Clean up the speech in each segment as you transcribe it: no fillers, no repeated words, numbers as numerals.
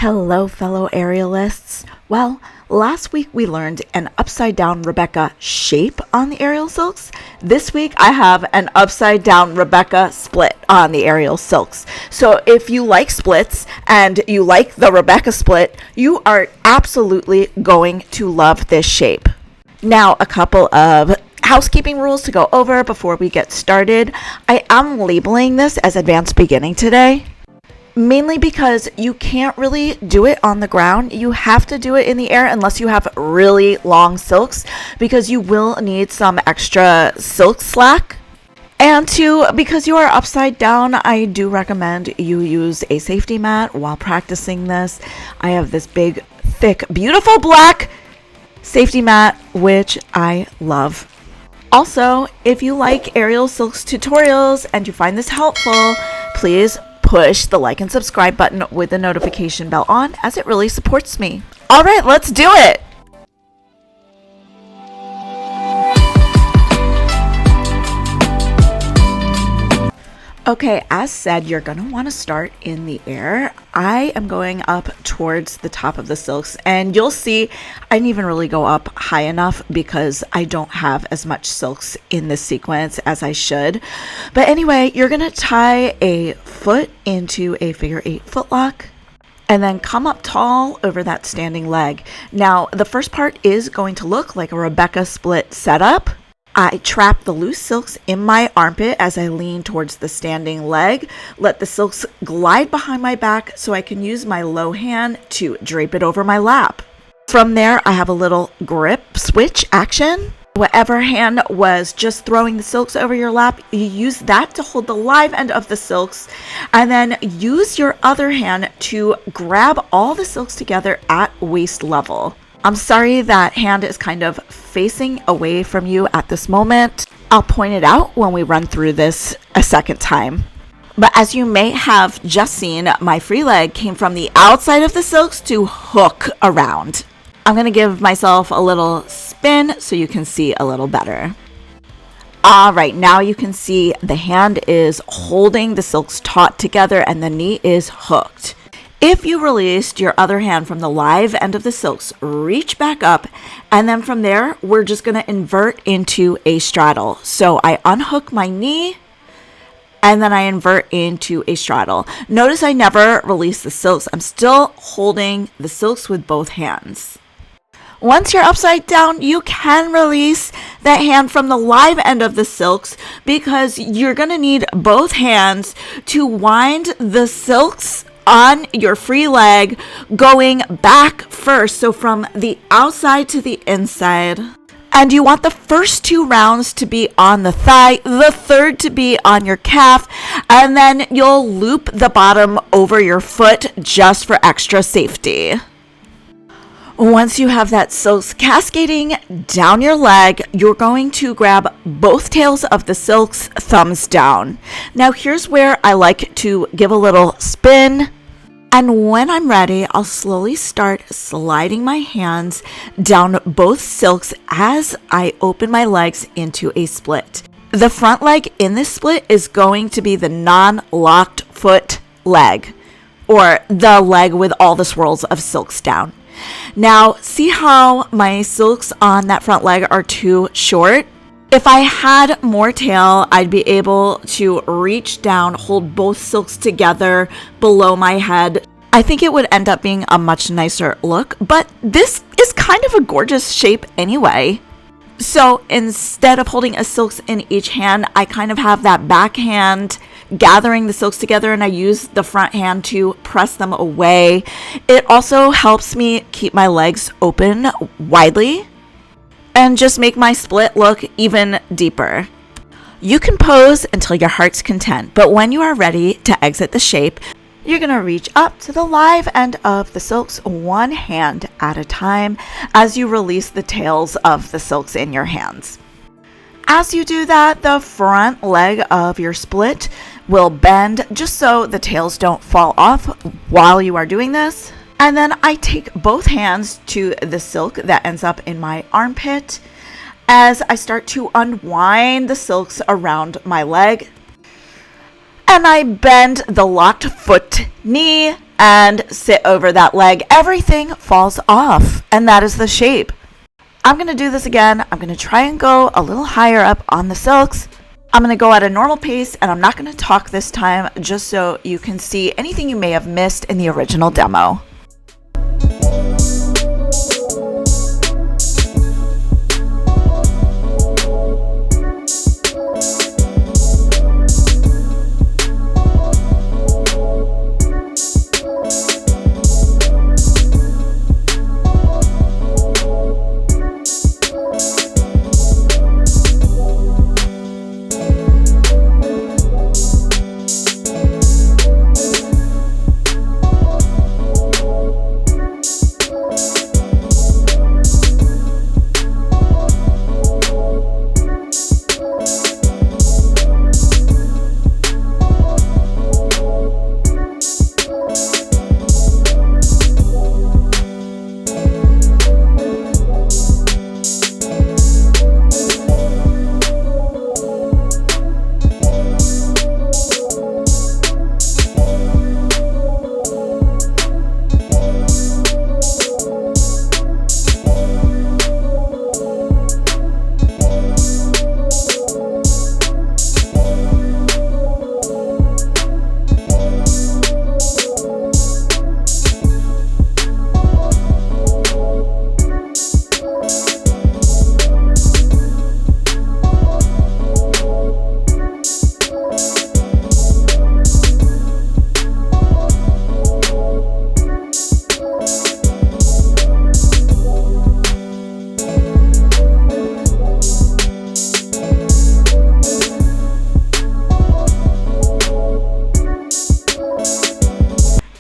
Hello, fellow aerialists. Well, last week we learned an upside down Rebecca shape on the aerial silks. This week I have an upside down Rebecca split on the aerial silks. So if you like splits and you like the Rebecca split, you are absolutely going to love this shape. Now, a couple of housekeeping rules to go over before we get started. I am labeling this as advanced beginning today, mainly because you can't really do it on the ground. You have to do it in the air unless you have really long silks, because you will need some extra silk slack. And two, because you are upside down, I do recommend you use a safety mat while practicing this. I have this big, thick, beautiful black safety mat, which I love. Also, if you like aerial silks tutorials and you find this helpful, please push the like and subscribe button with the notification bell on, as it really supports me. All right, let's do it. Okay, as said, you're going to want to start in the air. I am going up towards the top of the silks, and you'll see I didn't even really go up high enough because I don't have as much silks in this sequence as I should. But anyway, you're going to tie a foot into a figure 8 footlock and then come up tall over that standing leg. Now, the first part is going to look like a Rebecca split setup. I trap the loose silks in my armpit as I lean towards the standing leg. Let the silks glide behind my back so I can use my low hand to drape it over my lap. From there, I have a little grip switch action. Whatever hand was just throwing the silks over your lap, you use that to hold the live end of the silks, and then use your other hand to grab all the silks together at waist level. I'm sorry that hand is kind of facing away from you at this moment. I'll point it out when we run through this a second time. But as you may have just seen, my free leg came from the outside of the silks to hook around. I'm going to give myself a little spin so you can see a little better. All right, now you can see the hand is holding the silks taut together and the knee is hooked. If you released your other hand from the live end of the silks, reach back up, and then from there, we're just going to invert into a straddle. So I unhook my knee, and then I invert into a straddle. Notice I never release the silks. I'm still holding the silks with both hands. Once you're upside down, you can release that hand from the live end of the silks, because you're going to need both hands to wind the silks on your free leg going back first, so from the outside to the inside. And you want the first 2 rounds to be on the thigh, the third to be on your calf, and then you'll loop the bottom over your foot just for extra safety. Once you have that silks cascading down your leg, you're going to grab both tails of the silks, thumbs down. Now here's where I like to give a little spin. And when I'm ready, I'll slowly start sliding my hands down both silks as I open my legs into a split. The front leg in this split is going to be the non-locked foot leg, or the leg with all the swirls of silks down. Now, see how my silks on that front leg are too short? If I had more tail, I'd be able to reach down, hold both silks together below my head. I think it would end up being a much nicer look, but this is kind of a gorgeous shape anyway. So instead of holding a silks in each hand, I kind of have that back hand gathering the silks together, and I use the front hand to press them away. It also helps me keep my legs open widely and just make my split look even deeper. You can pose until your heart's content, but when you are ready to exit the shape, you're going to reach up to the live end of the silks one hand at a time as you release the tails of the silks in your hands. As you do that, the front leg of your split will bend just so the tails don't fall off while you are doing this. And then I take both hands to the silk that ends up in my armpit as I start to unwind the silks around my leg. And I bend the locked foot knee and sit over that leg, everything falls off, and that is the shape. I'm going to do this again. I'm going to try and go a little higher up on the silks. I'm going to go at a normal pace, and I'm not going to talk this time, just so you can see anything you may have missed in the original demo.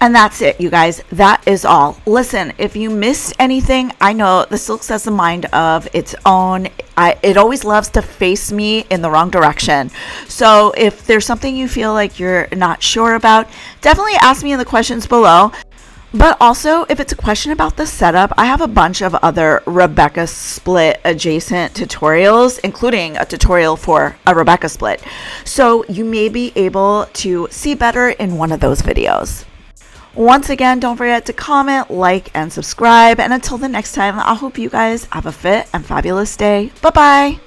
And that's it, you guys. That is all. Listen, if you missed anything, I know the silks has a mind of its own. It always loves to face me in the wrong direction. So if there's something you feel like you're not sure about, definitely ask me in the questions below. But also, if it's a question about the setup, I have a bunch of other Rebecca split adjacent tutorials, including a tutorial for a Rebecca split. So you may be able to see better in one of those videos. Once again, don't forget to comment, like, and subscribe. And until the next time, I hope you guys have a fit and fabulous day. Bye-bye.